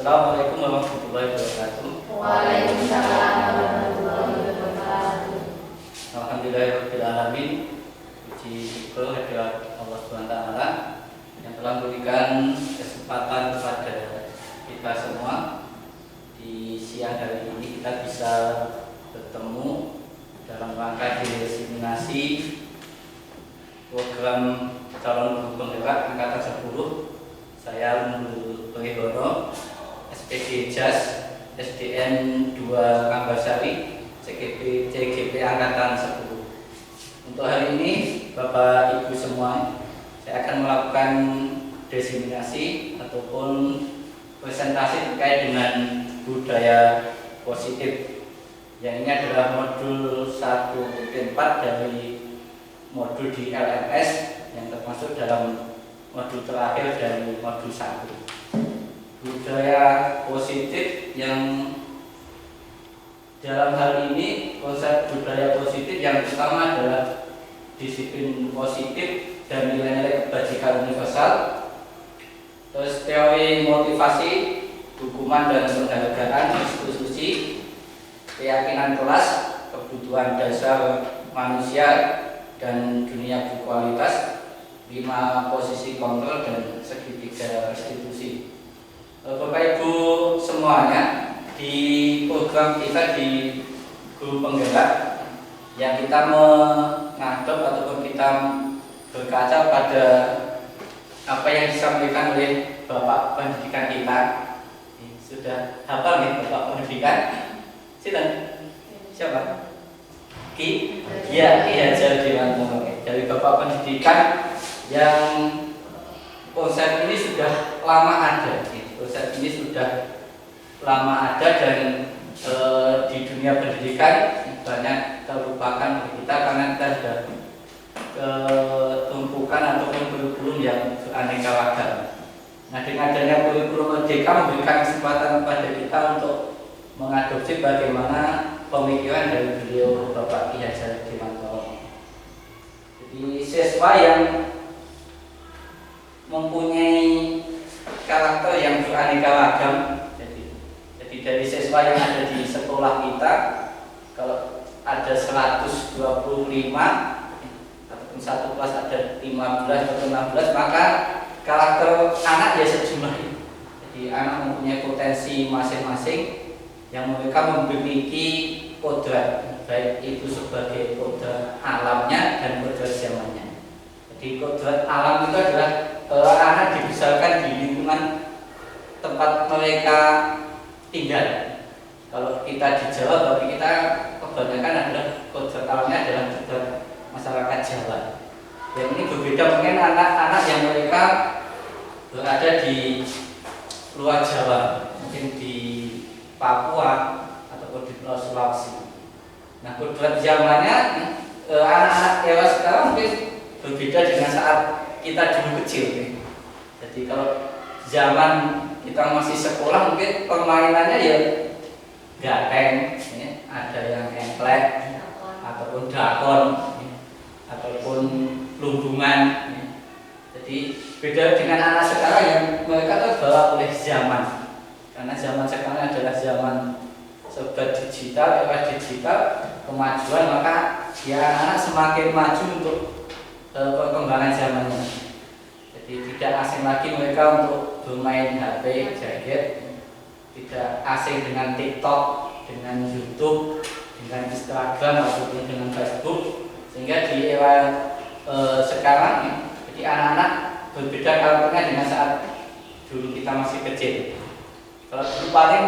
Assalamualaikum warahmatullahi wabarakatuh. Waalaikumsalam warahmatullahi wabarakatuh. Alhamdulillahirabbil alamin. Puji syukur kehadirat Allah SWT yang telah memberikan kesempatan kepada kita semua di siang hari ini kita bisa bertemu dalam rangka diseminasi program calon guru penggerak angkatan 10. Saya Nurul Prihono, SPD JAS SDN 2 Kambasari, CGP angkatan 10. Untuk hari ini Bapak Ibu semua, saya akan melakukan diseminasi ataupun presentasi terkait dengan budaya positif. Yang ini adalah modul 1.4 dari modul di LMS yang termasuk dalam modul terakhir dari modul 1. Budaya positif yang dalam hal ini konsep budaya positif yang pertama adalah disiplin positif dan nilai-nilai kebajikan universal. Terus teori motivasi, hukuman dan penghargaan institusi, keyakinan kelas, kebutuhan dasar manusia dan dunia berkualitas, 5 posisi kontrol dan segitiga restitusi. Bapak Ibu semuanya, di program kita di guru penggerak yang kita mengadop ataupun kita berkaca pada apa yang disampaikan oleh Bapak Pendidikan kita. Sudah hafal nih Bapak Pendidikan? Siapa? Ki Hajar Dewanto. Dari Bapak Pendidikan yang konsep ini sudah lama ada. Konsep ini sudah lama ada dan di dunia pendidikan banyak terlupakan oleh kita karena kita sudah tumpukan ataupun kurikulum yang beraneka ragam. Nah, dengan adanya kurikulum merdeka memberikan kesempatan kepada kita untuk mengadopsi bagaimana pemikiran dari beliau Bapak Ki Hajar Dewanto. Jadi siswa yang mempunyai karakter yang beraneka ragam. Jadi dari siswa yang ada di sekolah kita, kalau ada 125 ataupun satu kelas ada 15 atau 16, maka karakter anak ya sejumlah itu. Jadi anak mempunyai potensi masing-masing yang mereka memiliki kodrat, baik itu sebagai kodrat alamnya dan kodrat zamannya. Jadi kodrat alam itu adalah anak dibesarkan di lingkungan tempat mereka tinggal. Kalau kita di Jawa, bagi kita kebanyakan adalah kodrat alamnya adalah kodrat masyarakat Jawa. Yang ini berbeda mungkin anak-anak yang mereka berada di luar Jawa, mungkin di Papua ataupun di Pulau Sulawesi. Nah, kodrat zamannya anak-anak era sekarang mungkin berbeda dengan saat kita dulu kecil. Jadi kalau zaman kita masih sekolah mungkin permainannya ya gateng, ada yang engklek ataupun dakon ataupun lumbungan. Jadi beda dengan anak sekarang yang mereka terbawa oleh zaman. Karena zaman sekarang adalah zaman serba digital, era digital, kemajuan, maka ya anak-anak semakin maju untuk perkembangan zamannya. Jadi tidak asing lagi mereka untuk bermain HP, gadget, tidak asing dengan TikTok, dengan YouTube, dengan Instagram ataupun dengan Facebook. Sehingga di era sekarang, jadi anak-anak berbeda karakternya dengan saat dulu kita masih kecil. Kalau dulu paling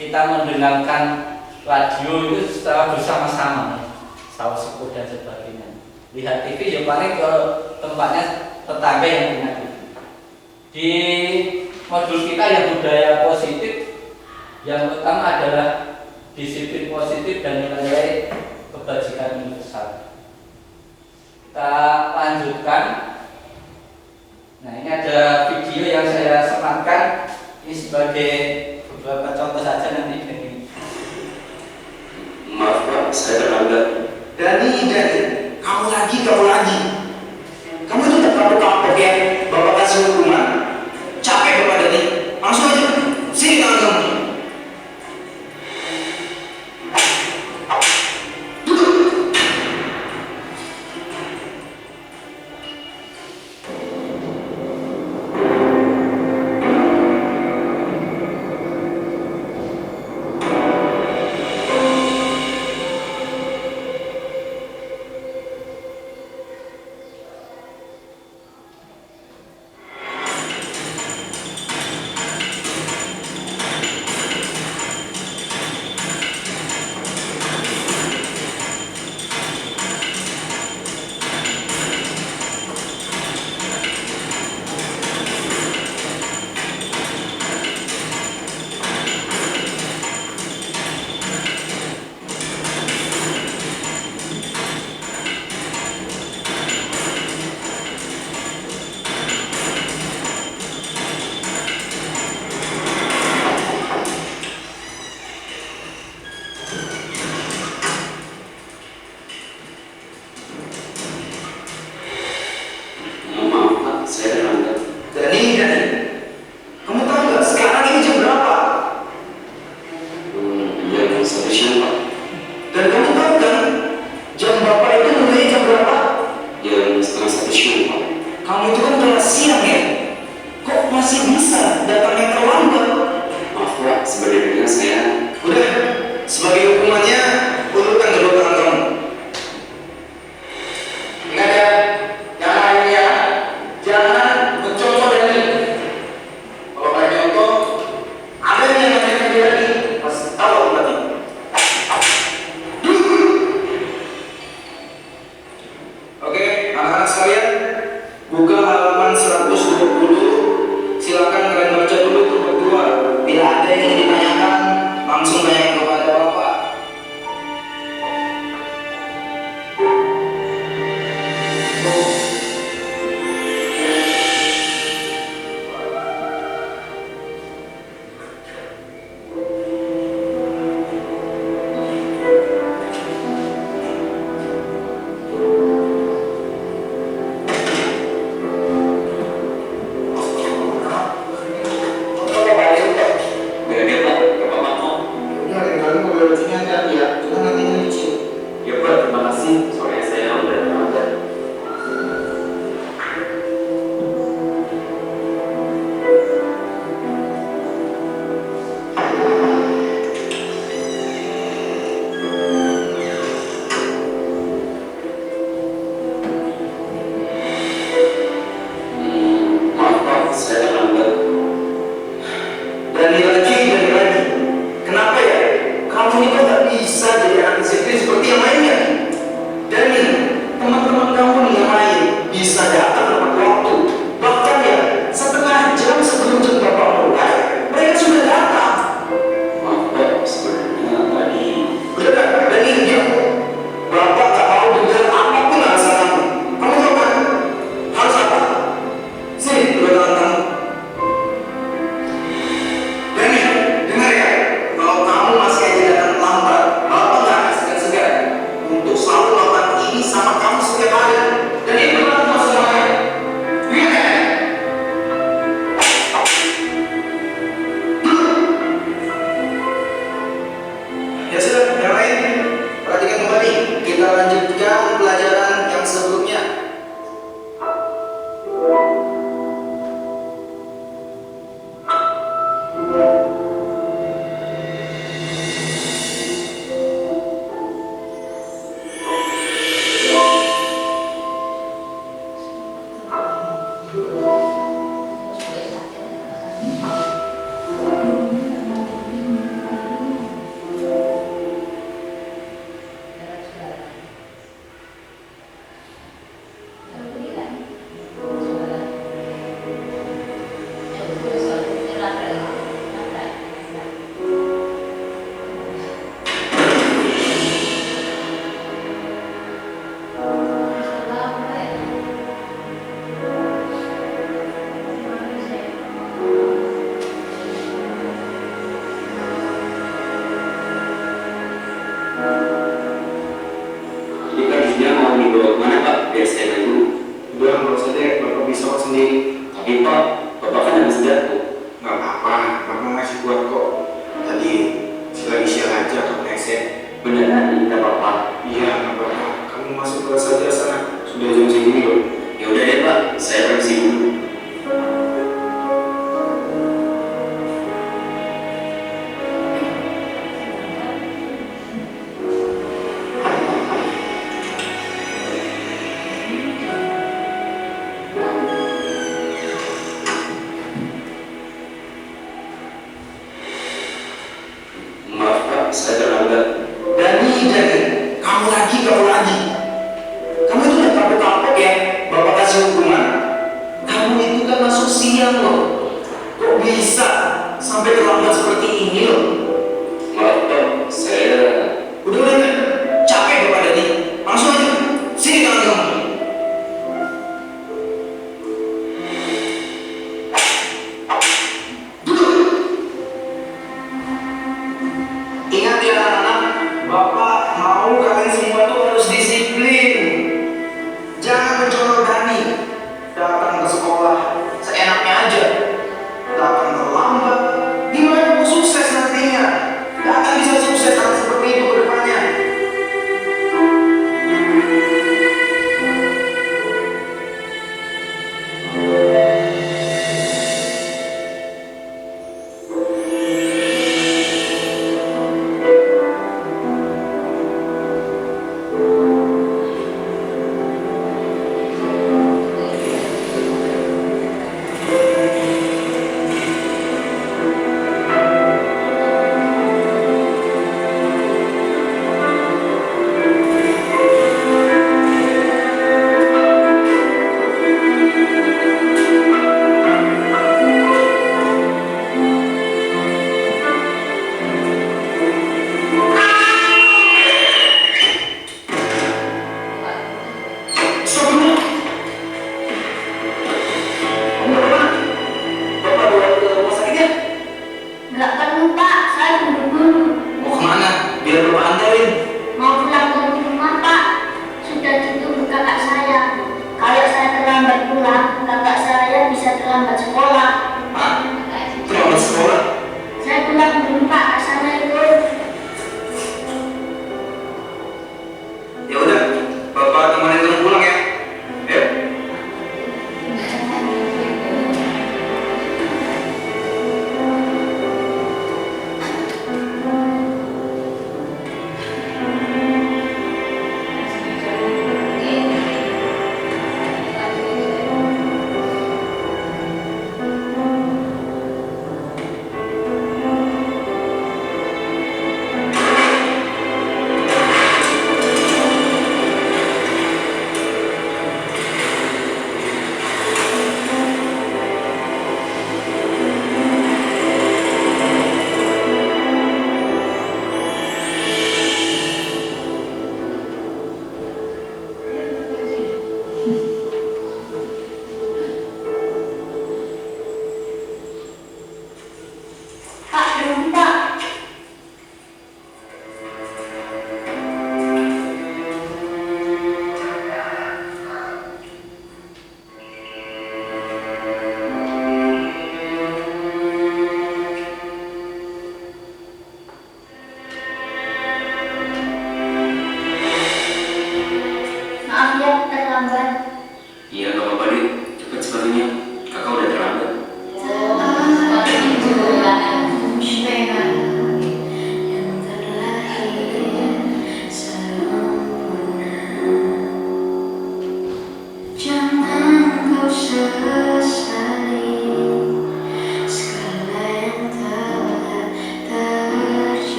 kita mendengarkan radio itu secara bersama-sama, saus sepuh dan sebagainya. Lihat TV ya paling ke tempatnya tetangga yang punya TV. Di modul kita yang budaya positif, yang pertama adalah disiplin positif dan nilai kebajikan universal. Kita lanjutkan. Nah, ini ada video yang saya sematkan. Ini sebagai beberapa contoh saja nanti dari. Maaf Pak, saya terlambat. Dani, kamu lagi. Kamu itu tak kapok-kapok ya, Bapak kasih hukuman. Capek Bapak Dani. Langsung aja, sini tangan kamu itu kan udah siang ya? Kok masih bisa datangnya terlambat? Maaf Pak, sebenarnya saya... Udah, sebagai hukumannya, ulurkan kedua tangan kamu. Ingat ya, yang lainnya jangan mencontoh Dani. Kalau kayak contoh, ada yang namanya Dani, pasti tahu berarti. Oke, anak-anak sekalian, buka halaman 120. Silakan kalian baca dulu itu berdua. Bila ada yang ingin ditanyakan, langsung tanyakan kepada Bapak. Beda Pak, ke Bapak mau? Udah, kali mau beli sini hati-hati ya. Kita nanti nyicil. Ya Pak, terima kasih. Soalnya saya udah terlambat. Maaf Pak, saya terlambat. Dani lagi. Kenapa ya? Kamu ini kok gak bisa jadi anak disiplin seperti yang lainnya? Dani, teman-teman kamu nih yang lain bisa datang tepat waktu. Bahkan ya, setengah jam sebelum jam Bapak mulai, mereka sudah datang. Maaf Pak, sebenarnya tadi... Udah kan? Dani, diam. Bapak gak mau dengar apapun alasan kamu. Kamu tahu kan? Harus apa? Sini, dua tangan kamu. Dani, dengar ya. Kalau kamu masih aja datang lambat, Bapak gak akan segan-segan untuk selalu melakukan ini sama kamu setiap hari. Dan ini berlaku semuanya. Ingat ya? Ya sudah, yang lain perhatikan kembali. Kita lanjutkan pelajaran yang sebelumnya. Ini kan dia mau dibawa kemana Pak? Biar saya bantu. Udah, nggak usah deh. Bapak bisa kok sendiri. Tapi Pak, Bapak kan habis jatuh. Nggak apa-apa, Bapak masih kuat kok. Tadi lagi siang aja kamu exit. Beneran tidak apa-apa. Iya, nggak apa-apa. Kamu masuk kelas saja sana. Sudah jam segini loh. Ya udah deh Pak, saya permisi dulu. Maaf Pak, saya terlambat. Dani, kamu lagi. Kamu itu udah kapok-kapok ya, Bapak kasih hukuman. Kamu itu kan masuk siang loh. Kok bisa sampai terlambat seperti ini loh? Maaf Pak, saya... Udah, capek Bapak Dani. Langsung aja, sini tangan kamu. Ingat ya anak-anak, Bapak mau kalian semua tuh harus disiplin. Jangan mencontoh Dani. Datang ke sekolah seenaknya aja. Datang terlambat. Gimana mau sukses nantinya? Gak akan bisa sukses kalau seperti itu ke depannya.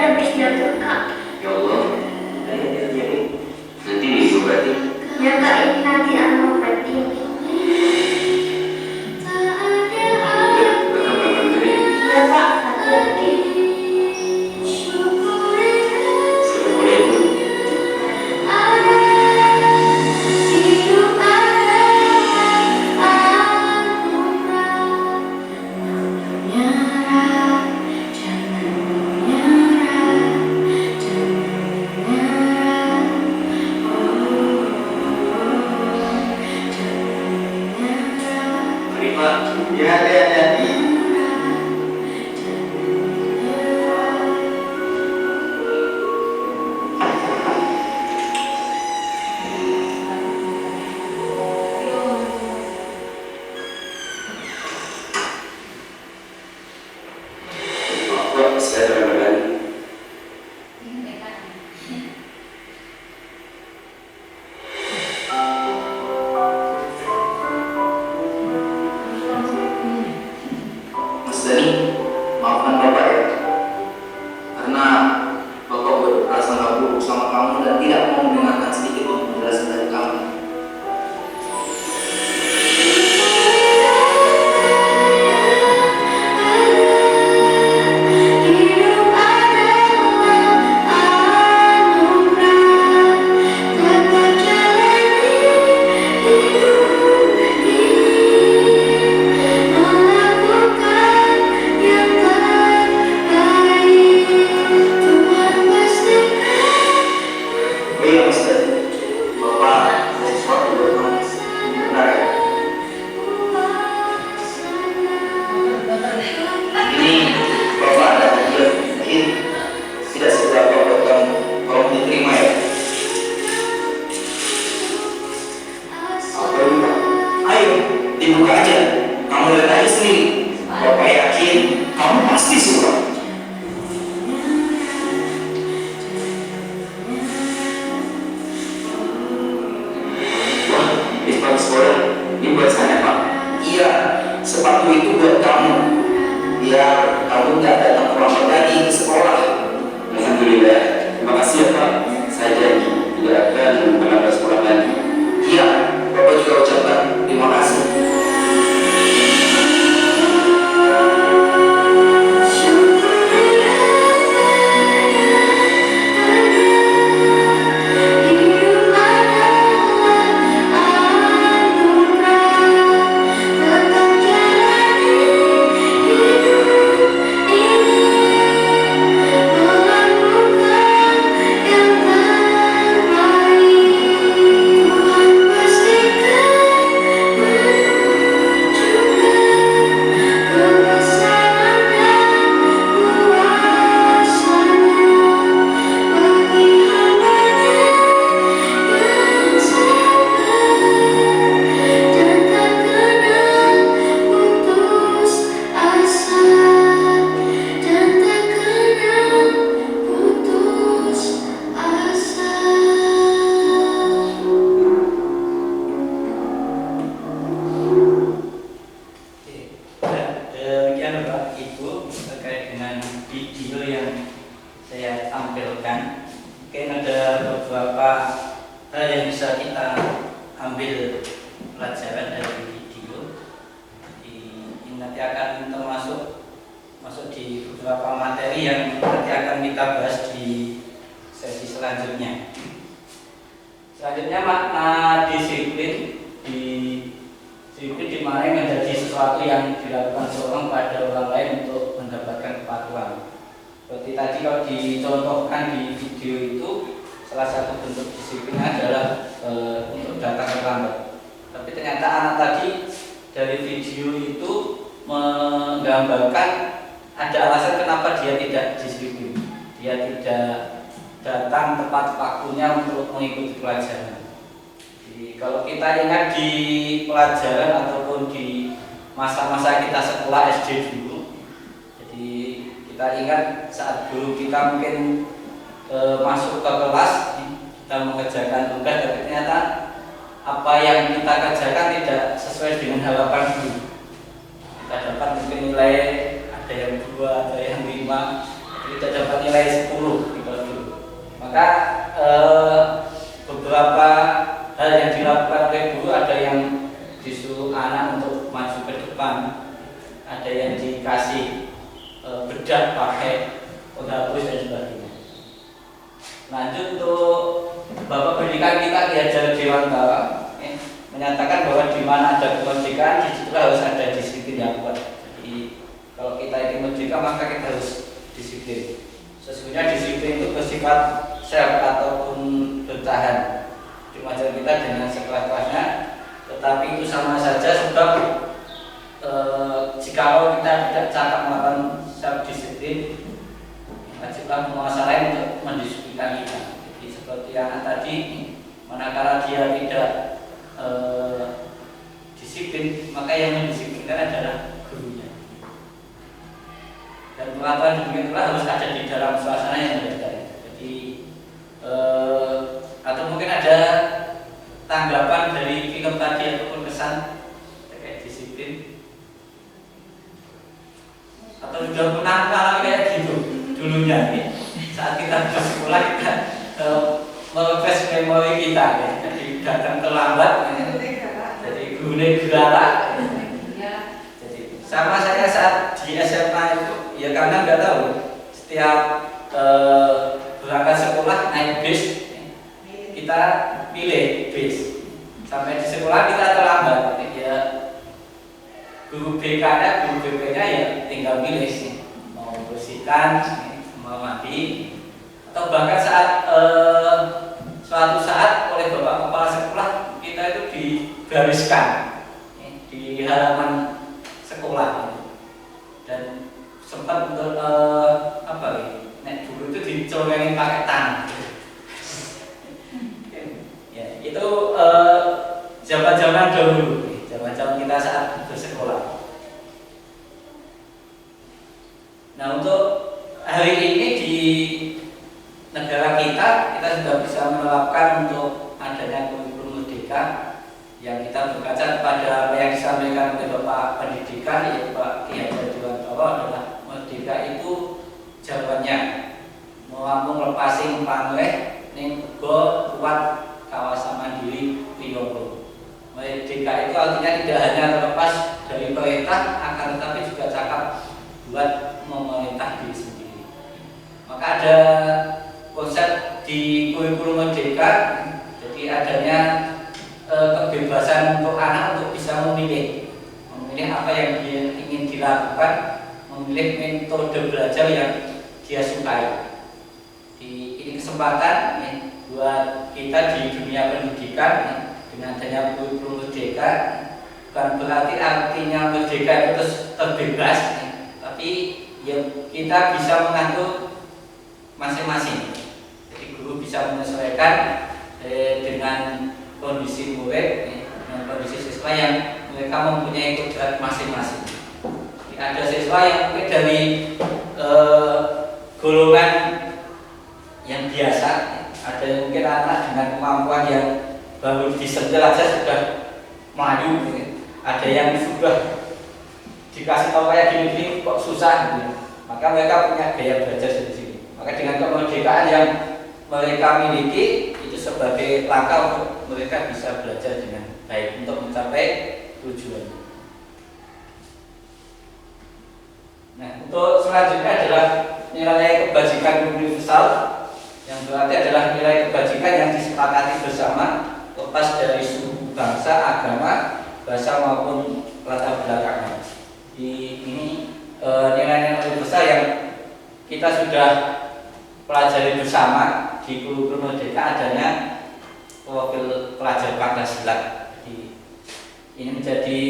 habis dapur Kak. Ya Allah, ya, nanti diobati. Ya Kak, ini nanti aku obatin. Ya Kak, hati-hati. Assalamualaikum. Mari Pak. Ya, hati-hati. Maaf Pak, saya terlalu. Mas Dani, maafkan Bapak ya. Karena Bapak berprasangka buruk sama kamu dan tidak mau mendengarkan sedikit pun penjelasan dari kamu. Oh iya Mas Dani, Bapak ada sesuatu buat kamu. Benar ya? Ini Bapak ada hadiah mungkin tidak seberapa buat kamu. Tolong diterima ya. Apa ini Pak? Ayo, dibuka aja. Kamu lihat aja sendiri. Bapak yakin kamu pasti suka. Wah, ini sepatu sekolah. Ini buat saya Pak. Iya, sepatu itu buat kamu. Biar kamu nggak datang terlambat lagi ke sekolah. Alhamdulillah. Terima kasih ya Pak. Saya janji tidak akan menambah sekolah lagi. Iya, Bapak juga ucapkan terima kasih. Demikian Bapak Ibu terkait dengan video yang saya tampilkan. Mungkin ada beberapa hal yang bisa kita ambil pelajaran dari video. Ini nanti akan masuk di beberapa materi yang nanti akan kita bahas di sesi selanjutnya. Selanjutnya makna disiplin di mana menjadi sesuatu yang dilakukan seorang pada orang lain untuk mendapatkan kepatuhan. Seperti tadi kalau dicontohkan di video itu, salah satu bentuk disiplinnya adalah untuk datang terlambat. Tapi ternyata anak tadi dari video itu menggambarkan ada alasan kenapa dia tidak disiplin. Dia tidak datang tepat waktunya untuk mengikuti pelajaran. Jadi, kalau kita ingat di pelajaran ataupun di masa-masa kita sekolah SD dulu, jadi kita ingat saat guru kita mungkin masuk ke kelas, kita mengerjakan tugas, tapi ternyata apa yang kita kerjakan tidak sesuai dengan harapan guru. Kita dapat mungkin nilai ada yang 2, ada yang 5. tidak dapat nilai 10 di kelas dulu. Maka beberapa hal yang dilakukan oleh guru, ada yang disuruh anak untuk maju ke depan, ada yang dikasih bedak pakai penghapus dan sebagainya. Lanjut untuk Bapak Pendidikan kita Ki Hajar Dewantara menyatakan bahwa di mana ada kemerdekaan di situ harus ada disiplin yang kuat. Jadi kalau kita ingin merdeka maka kita harus disiplin. Sesungguhnya disiplin itu bersifat self ataupun bertahan. Dimajar kita dengan sekelas-kelasnya, tetapi itu sama saja sebab jikalau kita tidak cakap melakukan self disiplin, wajiblah penguasa lain untuk mendisiplinkan kita. Jadi seperti anak tadi, manakala dia tidak disiplin, maka yang mendisiplinkan adalah gurunya. Dan peraturan demikian pula harus ada di dalam suasana yang berbeda. Jadi atau mungkin ada tanggapan dari film tadi ataupun kesan terkait disiplin, atau sudah pernah mengalami kayak gitu dulunya nih, saat kita bersekolah kita merefresh memori kita ya. Jadi datang terlambat ya. Jadi gune gerala ya. Jadi sama saya saat di SMA itu ya, karena nggak tahu setiap berangkat sekolah naik bis ya, kita pilih bis sampai di sekolah kita terlambat ya. Guru BK-nya, guru BP-nya ya tinggal pilih sih, mau bersihkan, mau mandi, atau bahkan saat suatu saat oleh bapak kepala sekolah kita itu digariskan di halaman sekolah dan sempat untuk apa nih, nek dulu itu dicolongin pakai tangan. Ya, itu zaman-zaman dahulu, zaman-zaman kita saat bersekolah. Nah, untuk hari ini di negara kita sudah bisa menerapkan untuk adanya kurikulum merdeka yang kita berkaca kepada apa yang disampaikan oleh Bapak Pendidikan, yaitu Pak Ki Hajar Dewantara, adalah merdeka itu jawabannya melampung lepasing pamrih ning uga kuat kawasan mandiri piyoko. Merdeka itu artinya tidak hanya terlepas dari perintah, akan tetapi juga cakap buat memerintah diri sendiri. Maka ada konsep di kurikulum merdeka, jadi adanya kebebasan untuk anak untuk bisa memilih apa yang dia ingin dilakukan, memilih metode belajar yang dia sukai. Ini kesempatan buat kita di dunia pendidikan dengan adanya kurikulum merdeka. Bukan berarti artinya merdeka itu terbebas, tapi ya kita bisa mengatur masing-masing. Jadi guru bisa menyesuaikan dengan kondisi murid, dengan kondisi siswa yang mereka mempunyai kodrat masing-masing. Jadi ada siswa yang mungkin dari golongan yang biasa, ada yang mungkin anak dengan kemampuan yang baru disentil aja sudah maju, ada yang sudah dikasih tahu kayak gini kok susah, maka mereka punya gaya belajar di sini. Maka dengan kemerdekaan yang mereka miliki itu sebagai langkah untuk mereka bisa belajar dengan baik untuk mencapai tujuan. Nah, untuk selanjutnya adalah nilai kebajikan universal, yang berarti adalah nilai kebajikan yang disepakati bersama lepas dari suku, bangsa, agama, bahasa maupun latar belakang. Ini nilai-nilai universal yang kita sudah pelajari bersama di kurikulum merdeka, adanya profil pelajar Pancasila. Ini menjadi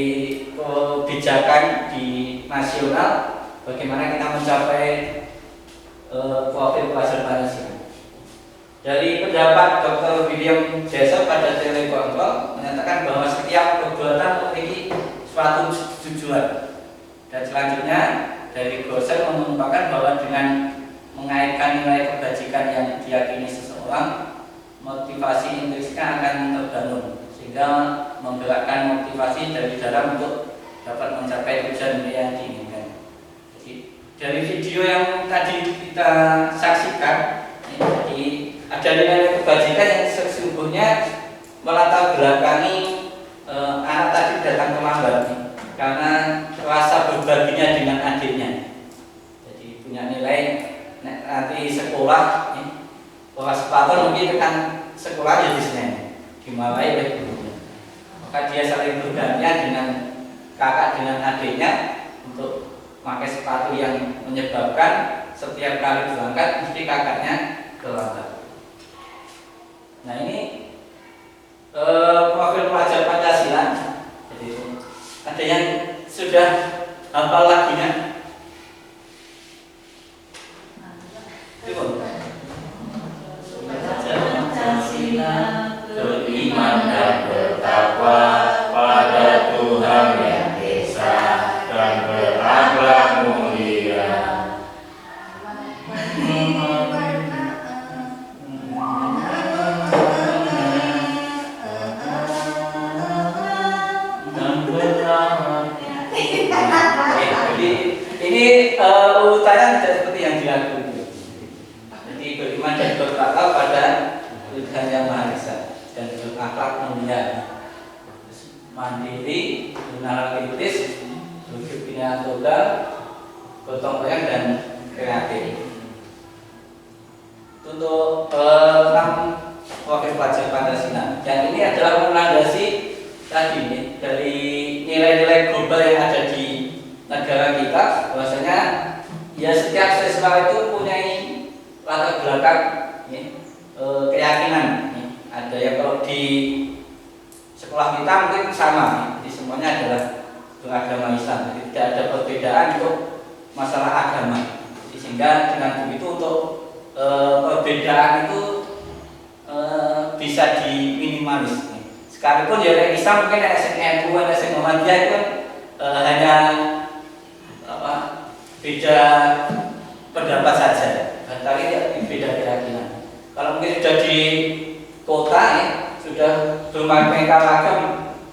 kebijakan di nasional bagaimana kita mencapai profil pelajar Pancasila. Dari pendapat Dr. William Jason pada telekontrol menyatakan bahwa setiap perbuatan memiliki suatu tujuan. Dan selanjutnya dari Gosen mengungkapkan bahwa dengan mengaitkan nilai kebajikan yang diyakini seseorang, motivasi intrinsiknya akan terbangun sehingga menggerakkan motivasi dari dalam untuk dapat mencapai tujuan yang diinginkan. Jadi dari video yang tadi kita saksikan, jadi ada nilai kebajikan yang sesungguhnya melatar belakangi anak tadi datang terlambat karena rasa berbaginya dengan adiknya. Jadi punya nilai nanti sekolah, bahwa sepatu mungkin tekan sekolah jadi Senin dimarahi oleh gurunya. Maka dia saling bergantian dengan kakak dengan adiknya untuk pakai sepatu yang menyebabkan setiap kali berangkat mesti kakaknya terlambat. Nah ini profil pelajar Pancasila. Jadi ada yang sudah hafal lagunya? Pancasila beriman dan bertakwa pada Tuhan yang Esa dan berakhlak mulia. Ini urutannya tidak seperti yang dilakukan. Jadi beriman dan bertakwa pada Tuhan yang Maha Esa dan berakhlak mulia, mandiri, analitis, berdisiplinasi tunggal, gotong royong dan kreatif. Untuk 6 profil pelajar Pancasila. Yang ini adalah melandasi tadi dari nilai-nilai global yang ada di negara kita, bahwasanya ya setiap siswa itu punya latar belakang keyakinan. Ada yang kalau di sekolah kita mungkin sama, jadi semuanya adalah beragama Islam, jadi tidak ada perbedaan untuk masalah agama. Jadi, sehingga dengan begitu untuk perbedaan itu bisa diminimalis. Sekalipun ya Islam mungkin SNU, SNU Muhammadiyah itu hanya beda pendapat saja, tapi tidak beda keyakinan. Kalau mungkin sudah di kota sudah bermain-mainkan ragam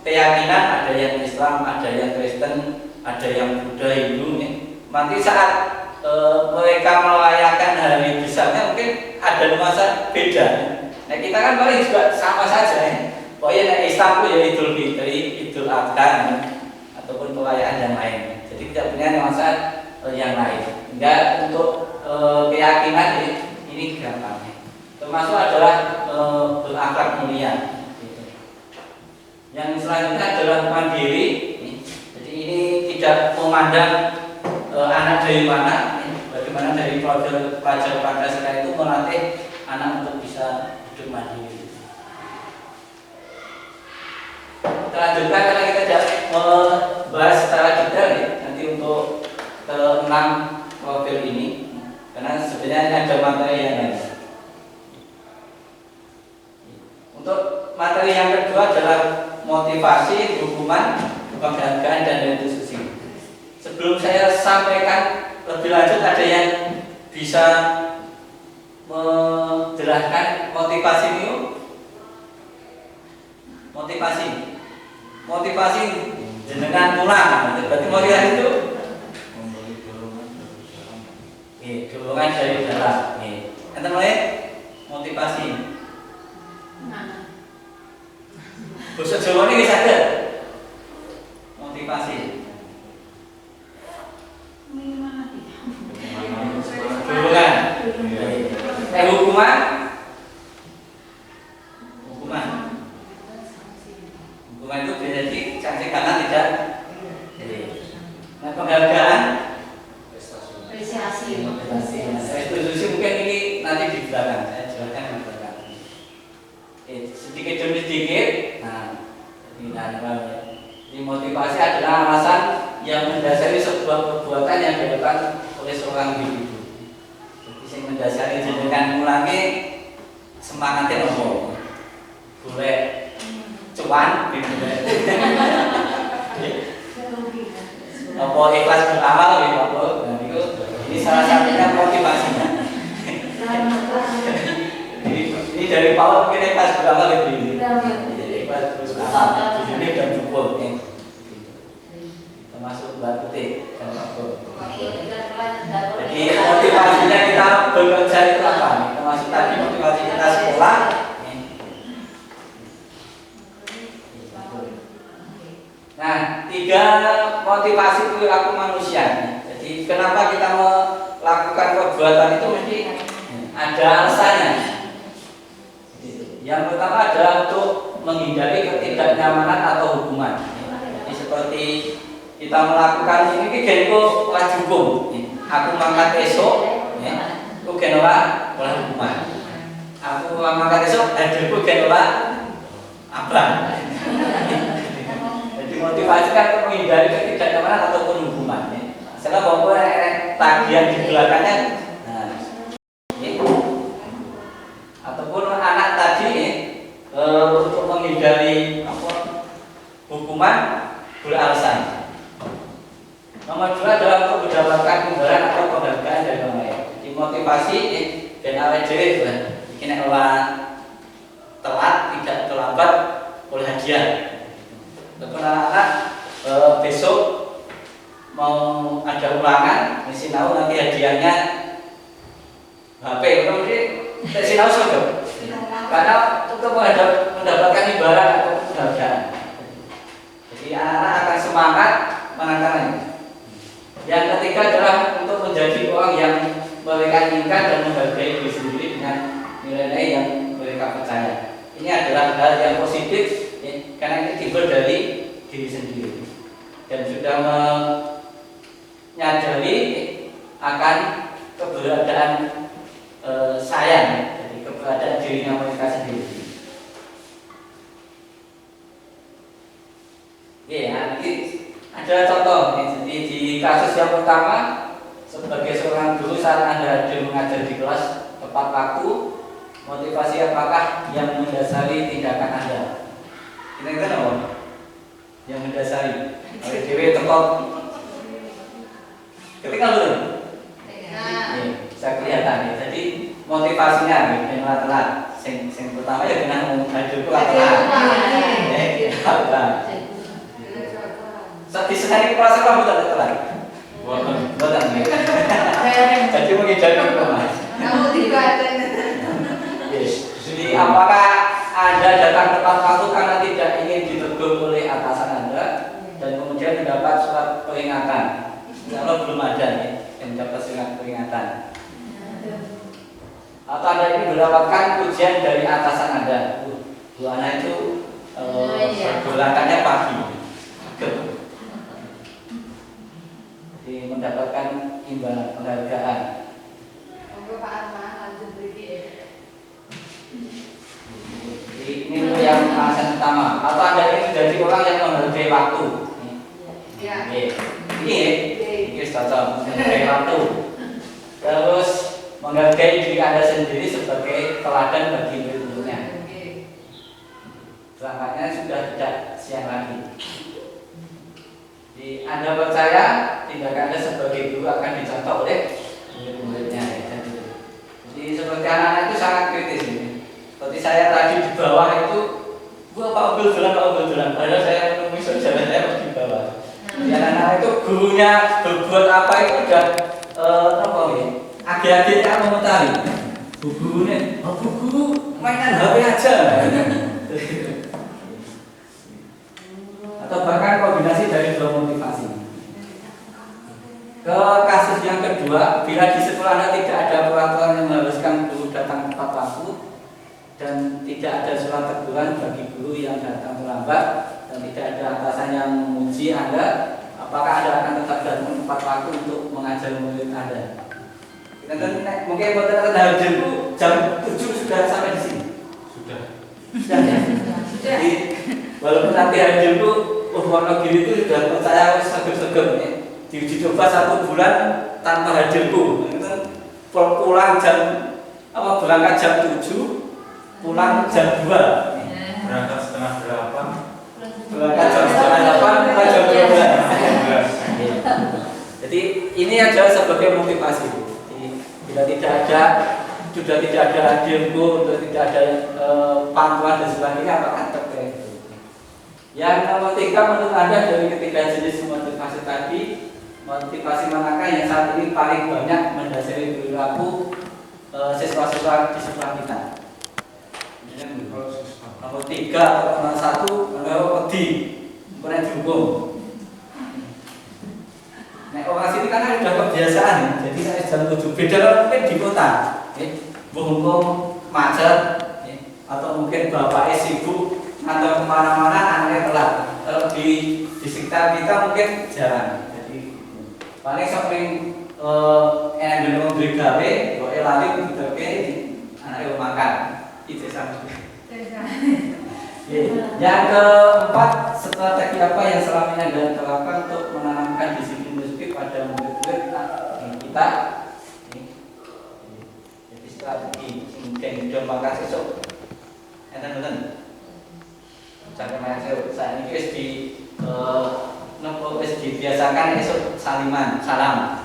keyakinan, ada yang Islam, ada yang Kristen, ada yang Buddha, Hindu. Nanti saat mereka merayakan hari besarnya mungkin ada nuansa beda. Nah kita kan paling juga sama saja. Pokoknya Islam itu ya Idul Fitri, Idul Adha, ataupun perayaan yang lain. Jadi tidak punya nuansa yang lain. Hingga untuk keyakinan ini gampang. Termasuk adalah berakhlak mulia. Yang selanjutnya adalah mandiri. Jadi ini tidak memandang anak dari mana. Bagaimana dari pelajar Pancasila itu melatih anak untuk bisa hidup mandiri. Kita lanjutkan karena kita tidak membahas secara detail nanti untuk ke-6 profil ini, karena sebenarnya ada materi yang lain. Untuk materi yang kedua adalah motivasi, hukuman, penghargaan dan institusi. Sebelum saya sampaikan lebih lanjut, ada yang bisa menjelaskan motivasi itu? Motivasi jenengan pulang, berarti motivasi itu dorongan dari dalam. Enten mulai motivasi. Basa Jawa ini bisa ada motivasi. Dorongan. Hukuman. Hukuman itu berarti sanksi karena tidak. Nah, penghargaan, Apresiasi. restitusi mungkin ini nanti di belakang, saya jelaskan di belakang. Sedikit demi sedikit. Ini motivasi adalah alasan yang mendasari sebuah perbuatan yang dilakukan oleh seorang individu. Jadi yang mendasari jenengan ngulangi semangatnya nopo. Boleh cuan gitu. Apa ikhlas beramal gitu apa. Nah, ini salah satunya motivasinya. Ini dari Paul mungkin ikhlas beramal lebih. Jadi ikhlas beramal di sini dan cukup. Termasuk buat petik dan apa. Jadi motivasinya kita bekerja itu apa nih? Termasuk tadi motivasi kita sekolah. Nah, 3 motivasi perilaku manusia. Jadi kenapa kita melakukan perbuatan itu mesti ada alasannya. Yang pertama adalah untuk menghindari ketidaknyamanan atau hukuman. Jadi seperti kita melakukan ini genko ora hukum. Aku mangkat esok, aku genora ora hukuman. Aku mangkat esok, hadirku genora apa? Jadi motivasi kan untuk menghindari ketidaknyamanan ataupun hukuman. Setelah bahwa tagihan di belakangnya, nah, ataupun anak tadi untuk menghindari hukuman beralasan. Nomor 2 adalah untuk mendapatkan imbalan atau penghargaan dari orang lain. Dimotivasi dan awet dhewe bikin orang telat tidak terlambat oleh hadiah. Ataupun anak-anak besok mau ada ulangan, sinau nanti hadiahnya HP, kemudian sinau sudah. Karena untuk mendapatkan imbalan atau penghargaan. Jadi anak-anak akan semangat menangkannya. Yang ketiga adalah untuk menjadi orang yang mereka inginkan dan menghargai diri sendiri dengan nilai-nilai yang mereka percaya. Ini adalah hal yang positif karena ini timbul dari diri sendiri dan sudah menyadari akan keberadaan saya, jadi keberadaan dirinya mereka sendiri. Ya, nanti ada contoh. Jadi di kasus yang pertama, sebagai seorang guru saat Anda hadir mengajar di kelas tepat waktu, motivasi apakah yang mendasari tindakan Anda? Kita tahu yang mendasari. Dewi tekok. Ketika belum? Bisa kelihatan ya. Jadi motivasinya yang telat. Yang pertama ya dengan hadir telat. Di sekali kelas kamu tak telat. Bukan. Jadi menghindari hukuman. Jadi apakah Anda datang tepat waktu karena tidak ingin ditegur oleh atasan Anda dan kemudian mendapat surat peringatan? Kalau belum ada yang mendapat surat peringatan. Atau Anda ingin mendapatkan pujian dari atasan Anda? Bu Ana itu pergolakannya pagi. Jadi mendapatkan imbalan penghargaan. Ini yang alasan pertama. Atau Anda ingin menjadi orang yang menghargai waktu. Ini cocok menghargai waktu. Terus menghargai diri Anda sendiri sebagai teladan bagi berikutnya. Selanjutnya sudah tidak siang lagi. Jadi Anda percaya tindakan Anda sebagai guru akan dicontoh oleh murid-muridnya. Jadi seperti anak-anak itu sangat kritis ini. Seperti saya tadi di bawah itu, gua Pak Obel jalan. Padahal saya menemui saudara saya di bawah. Jadi anak-anak itu gurunya berbuat apa itu udah akhir-akhirnya mengetahui. Bu gurunya, bu guru mainan HP aja. Atau bahkan kombinasi dari 2 motivasi. Ke kasus yang kedua, bila di sekolah Anda tidak ada peraturan yang mengharuskan guru datang tepat waktu dan tidak ada surat teguran bagi guru yang datang terlambat dan tidak ada atasan yang memuji Anda, apakah Anda akan tetap datang tepat waktu untuk mengajar murid Anda? Mungkin betul-betul hadir jam 7 sudah sampai di sini. Sudah ya. Jadi walaupun nanti hadir Wonogiri itu sudah percaya seger-seger ya. Diuji coba 1 bulan tanpa hadirku. Pulang berangkat jam 7, pulang jam 2. Berangkat setengah 8. Berangkat jam setengah 8, pulang jam 12. Jadi ini adalah sebagai motivasi. Jadi, bila sudah tidak ada hadirku, untuk tidak ada pantuan dan sebagainya, apakah terkait? Yang nomor 3 menurut Anda dari ketiga jenis motivasi tadi, motivasi manakah yang saat ini paling banyak berlaku siswa-siswa di sekolah kita. Nomor 3 atau nomor 1 nomor wedi kemudian dihukum. Nah, orang sini kan sudah kebiasaan, jadi saya jam 7 beda mungkin di kota, hukum macet, atau mungkin bapaknya sibuk atau kemana-mana anaknya telat. Kalau di sekitar kita mungkin jarang. Jadi paling sering yang memberi gawe, kok lari gitu anaknya makan. Itu sama. Yang keempat, strategi apa yang selama ini Anda terapkan untuk menanamkan disiplin pada murid-murid kita? Jadi strategi mungkin sudah makan esok, enten. Jangan saya ini dibiasakan esok salam.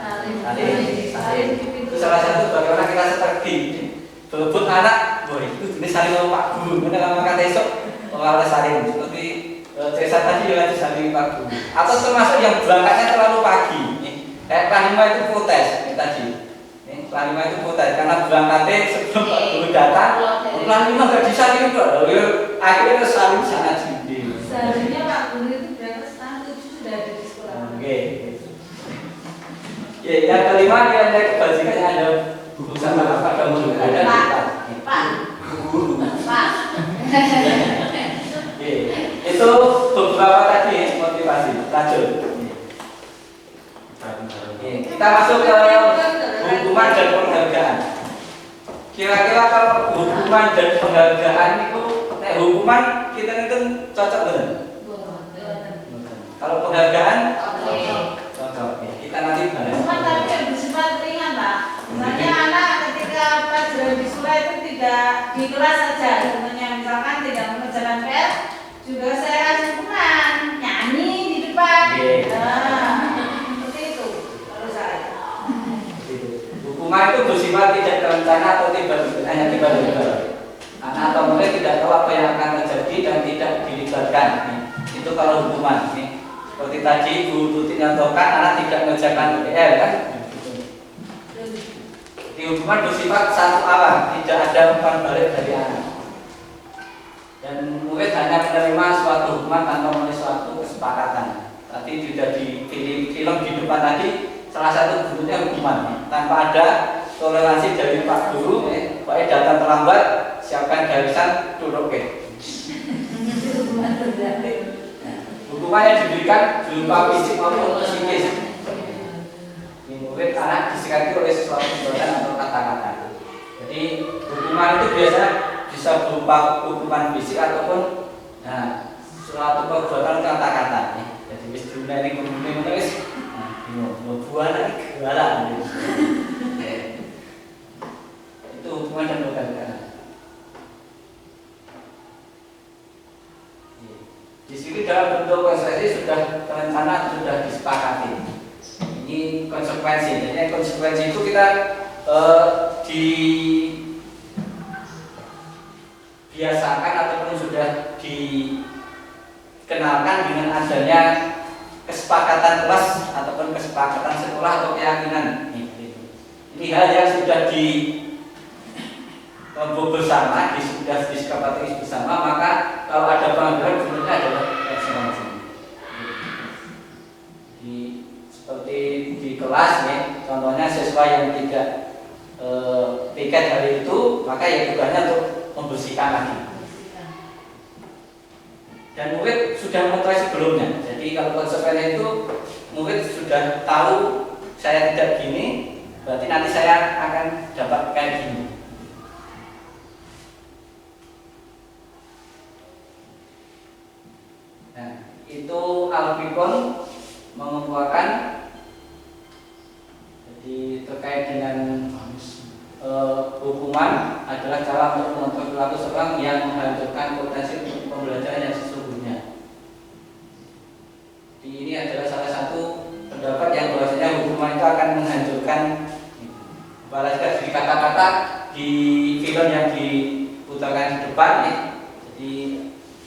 Itu salah satu bagaimana kita strategi. Berebut anak, boy itu jenis saling sama Pak Guru. Benar makan esok. Kalau saling seperti Cesa tadi juga saling Pak Guru. Atau termasuk yang berangkatnya terlalu pagi. Kayak Panglima itu protes tadi. Panglima itu protes karena berangkatnya sebelum Pak Guru datang. Panglima nggak disaling kok. Akhirnya saling sangat tinggi. Seharusnya Pak Guru itu berangkat setengah 7 sudah ada di sekolah. Oke. Yang kelima dia kebajikan yang ada buku sama apa kamu ada Pak. Itu beberapa tadi motivasi. Lanjut. Kita masuk ke hukuman dan penghargaan. Kira-kira kalau hukuman dan penghargaan itu, hukuman kita itu cocok benar. Kalau penghargaan, cocok. Kita nanti bahas. Hukuman tapi yang bersifat ringan, Pak. Misalnya anak ketika pelajaran di sekolah itu tidak di kelas saja, sebenarnya misalkan tidak mengerjakan PR, juga saya kasih hukuman nyanyi di depan. Seperti itu kalau saya. Hukuman itu bersifat tidak terencana atau hanya tiba-tiba. Anak atau murid tidak tahu apa yang akan terjadi dan tidak dilibatkan. Itu kalau hukuman. Seperti tadi Bu Tuti nyontohkan anak tidak mengerjakan PR kan? Di hukuman bersifat satu arah, tidak ada umpan balik dari anak. Dan murid hanya menerima suatu hukuman tanpa memenuhi suatu kesepakatan. Tadi sudah di film di depan tadi, salah satu bentuknya hukuman tanpa ada toleransi dari Pak Guru. Pokoknya datang terlambat, siapkan garisan, duduk hukuman yang diberikan berupa fisik maupun psikis. Murid anak disikati oleh sesuatu perbuatan atau kata-kata. Jadi hukuman itu biasanya bisa berupa hukuman fisik ataupun suatu perbuatan kata-kata. Jadi bis diundang menulis, buah lagi galak. Itu hukuman dan penghargaan. Di sini dalam bentuk konsekuensi sudah terencana, sudah disepakati. Ini konsekuensi. Jadi konsekuensi itu kita dibiasakan ataupun sudah dikenalkan dengan adanya kesepakatan kelas ataupun kesepakatan sekolah atau keyakinan. Ini hal yang sudah bersama, sudah disepakati bersama, maka kalau ada pelanggaran sebenarnya adalah ekstremisme. Seperti di kelas contohnya siswa yang tidak piket hari itu, maka ya tugasnya untuk membersihkan lagi. Dan murid sudah mengetahui sebelumnya. Jadi kalau konsekuensi itu murid sudah tahu saya tidak gini, berarti nanti saya akan dapat kayak gini. Nah, itu Al-Fikon mengemukakan jadi terkait dengan hukuman adalah cara untuk mengontrol perilaku seorang yang menghancurkan potensi untuk pembelajaran yang sesungguhnya. Jadi ini adalah salah satu pendapat yang bahwasanya hukuman itu akan menghancurkan. Balaskan di kata-kata di film yang diputarkan di depan Jadi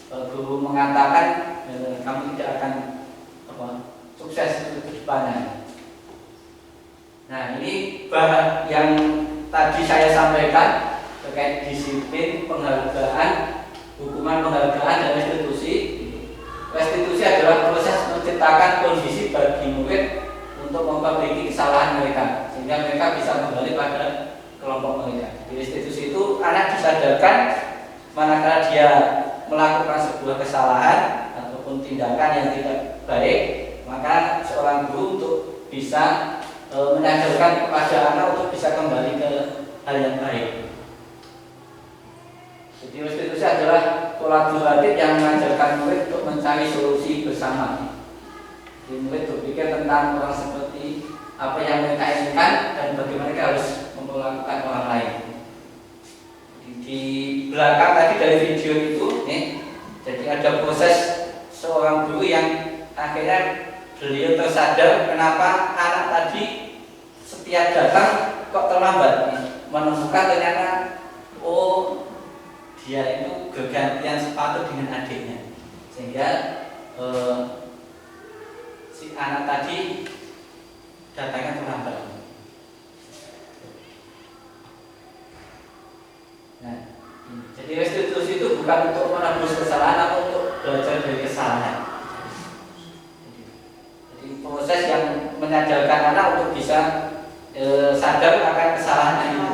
guru mengatakan kamu tidak akan sukses ke depannya. Nah, ini bahan yang tadi saya sampaikan terkait disiplin, penghargaan, hukuman penghargaan dan restitusi. Restitusi adalah proses menciptakan kondisi bagi murid untuk memperbaiki kesalahan mereka sehingga mereka bisa kembali pada kelompok mereka. Di restitusi itu anak disadarkan manakala dia melakukan sebuah kesalahan ataupun tindakan yang tidak baik, maka seorang guru untuk bisa menyadarkan kepada anak untuk bisa kembali ke hal yang baik. Jadi restitusi adalah kolaboratif yang mengajarkan murid untuk mencari solusi bersama. Jadi murid berpikir tentang orang seperti apa yang mereka inginkan dan bagaimana mereka harus memperlakukan orang lain. Di belakang tadi dari video itu, jadi ada proses seorang guru yang akhirnya beliau tersadar kenapa anak tadi setiap datang kok terlambat, menemukan ternyata dia itu bergantian sepatu dengan adiknya, sehingga si anak tadi datangnya terlambat. Nah, jadi restitusi itu bukan untuk menebus kesalahan atau untuk belajar dari kesalahan. Jadi proses yang menyadarkan anak untuk bisa sadar akan kesalahan itu,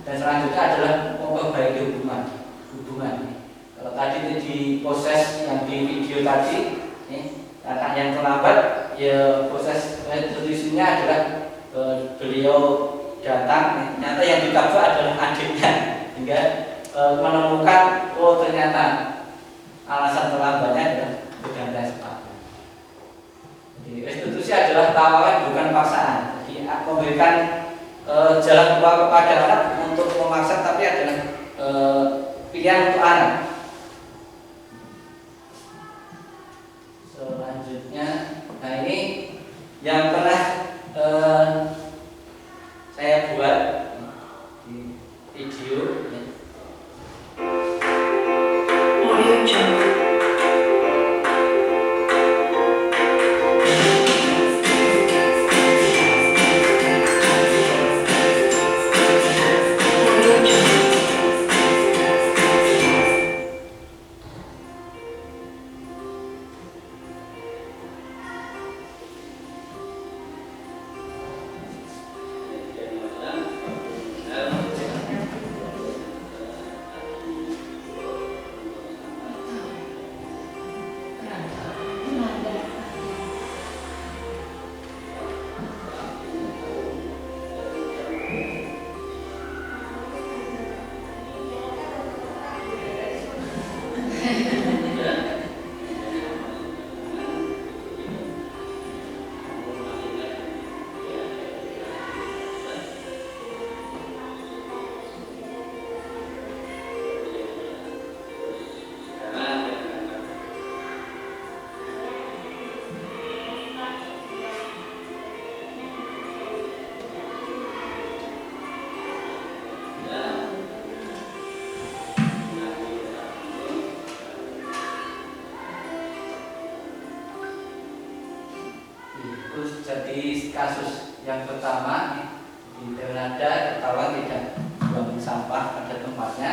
dan selanjutnya adalah memperbaiki hubungan. Kalau tadi di proses yang di video tadi, anak yang terlambat, ya proses restitusinya adalah beliau datang, ternyata yang ditabrak adalah adiknya, hingga menemukan ternyata alasan terlambatnya adalah bergantian sepatu. Jadi restitusi adalah tawaran bukan paksaan. Jadi memberikan jalan keluar kepada anak untuk memaksa, tapi adalah pilihan untuk anak. Selanjutnya, nah ini yang pernah saya buat di video. Jadi kasus yang pertama di Granada ketahuan tidak buang sampah pada tempatnya,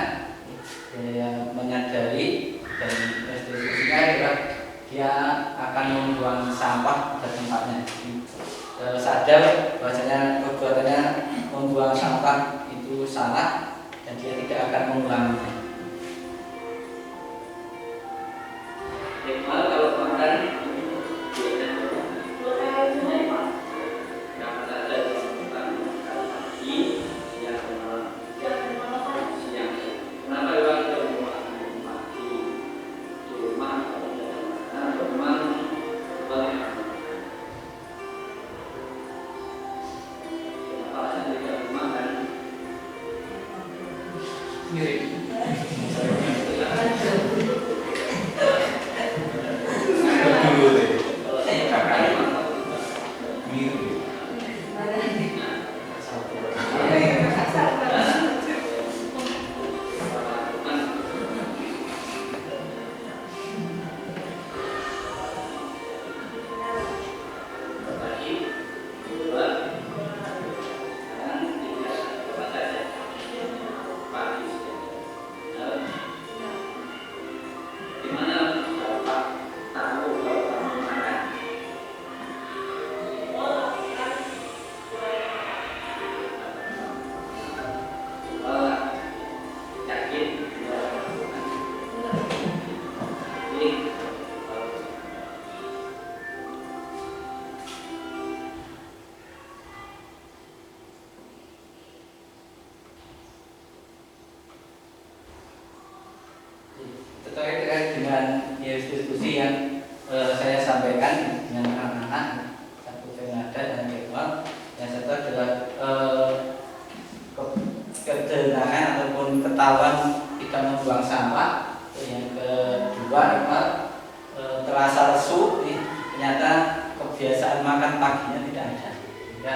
dia menyadari dan restitusinya adalah dia akan membuang sampah pada tempatnya. Sadar bahwasanya perbuatannya membuang sampah itu salah dan dia tidak akan mengulanginya. Kalau kemarin yang saya sampaikan dengan anak-anak, satu Fernanda dan Kedua. Yang satu adalah kedengaran ataupun ketahuan tidak membuang sampah. Yang kedua terasa lesu, ternyata kebiasaan makan paginya tidak ada. Sehingga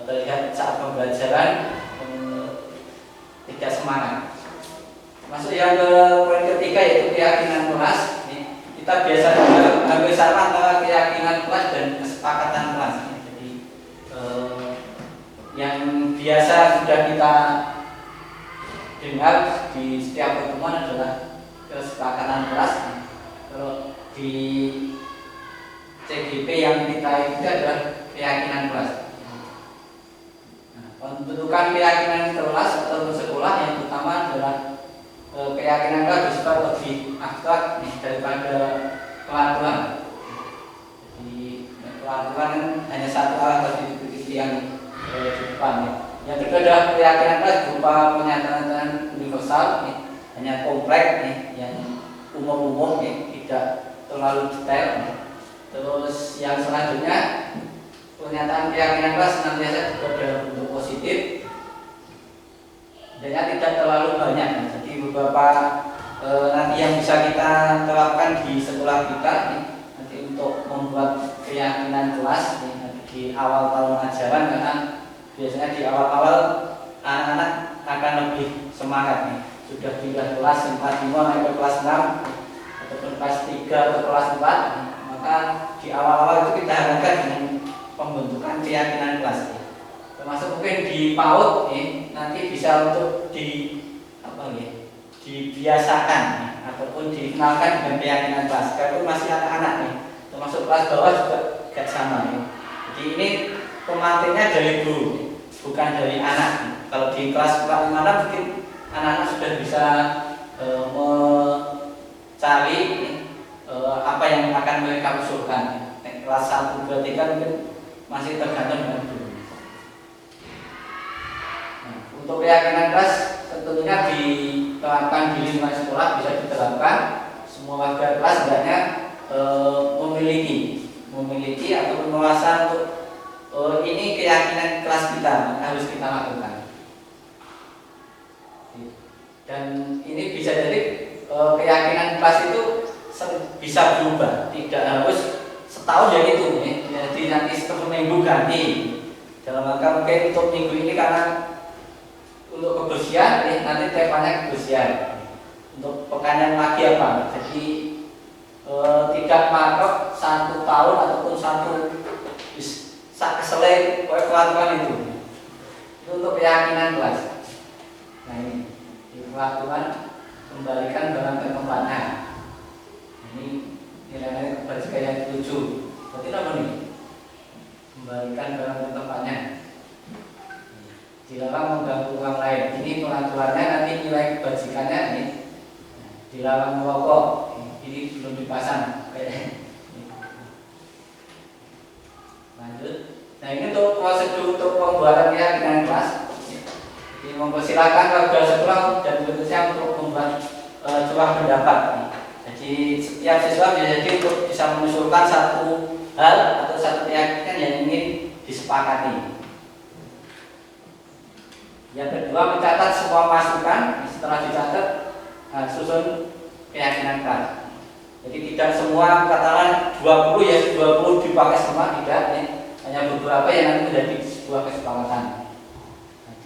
terlihat saat pembelajaran tidak semangat. Masuk yang ke poin ketiga yaitu keyakinan kelas. Kita biasanya hampir sama antara keyakinan kelas dan kesepakatan kelas. Jadi yang biasa sudah kita dengar di setiap pertemuan adalah kesepakatan kelas. Kalau di CGP yang kita ikuti adalah keyakinan kelas. Nah, pembentukan keyakinan kelas atau sekolah yang pertama adalah keyakinan kelas bersifat lebih abstrak daripada peraturan. Jadi peraturan hanya satu arah tadi titik yang di depan. Yang kedua adalah keyakinan kelas berupa pernyataan universal, hanya kompleks, yang umum-umum, tidak terlalu detail. Terus yang selanjutnya pernyataan keyakinan kelas senantiasa juga dalam bentuk positif. Dan tidak terlalu banyak. Jadi beberapa nanti yang bisa kita terapkan di sekolah kita nanti untuk membuat keyakinan kelas di awal tahun ajaran, karena biasanya di awal-awal anak-anak akan lebih semangat sudah pindah kelas 4, 5 naik ke kelas 6 ataupun kelas 3 atau kelas 4, maka di awal-awal itu kita harapkan dengan pembentukan keyakinan kelas. Termasuk mungkin di PAUD nanti bisa untuk dibiasakan ataupun dikenalkan dengan keyakinan kelas. Kalau masih anak-anak termasuk kelas bawah juga gak sama. Jadi ini pemantiknya dari guru, bukan dari anak. Kalau di kelas 5 mungkin anak-anak sudah bisa mencari apa yang akan mereka usulkan. Kelas 1, 2, 3 mungkin masih tergantung dengan guru. Untuk keyakinan kelas tentunya diterapkan di lingkungan sekolah, bisa diterapkan semua warga kelas hendaknya memiliki ataupun merasa untuk ini keyakinan kelas kita harus kita lakukan. Dan ini bisa jadi keyakinan kelas itu bisa berubah, tidak harus setahun ya itu. Jadi nanti setiap minggu ganti. Dalam rangka mungkin untuk minggu ini karena untuk kebersihan, nanti temanya kebersihan. Untuk pekan yang lagi apa? Jadi tidak matok 1 tahun ataupun selain peraturan itu untuk keyakinan kelas. Nah ini di peraturan kembalikan barang ke tempatnya. Ini nilai kebajikan yang 7. Berarti apa nih? Kembalikan barang ke tempatnya. Dilarang mengganggu orang lain. Ini peraturannya, nanti nilai kebajikannya ini. Dilarang merokok. Ini belum dipasang. Lanjut. Nah ini untuk prosedur untuk pembuatan keyakinan kelas. Jadi mempersilakan warga sekolah dan berikutnya untuk membuat curah pendapat. Jadi setiap siswa untuk bisa mengusulkan satu hal atau satu keyakinan yang ingin disepakati. Yang kedua, mencatat semua masukan. Setelah dicatat, susun keyakinan kelas. Jadi tidak semua katakan 20 ya 20 dipakai semua, tidak. Hanya beberapa yang nanti menjadi sebuah kesepakatan.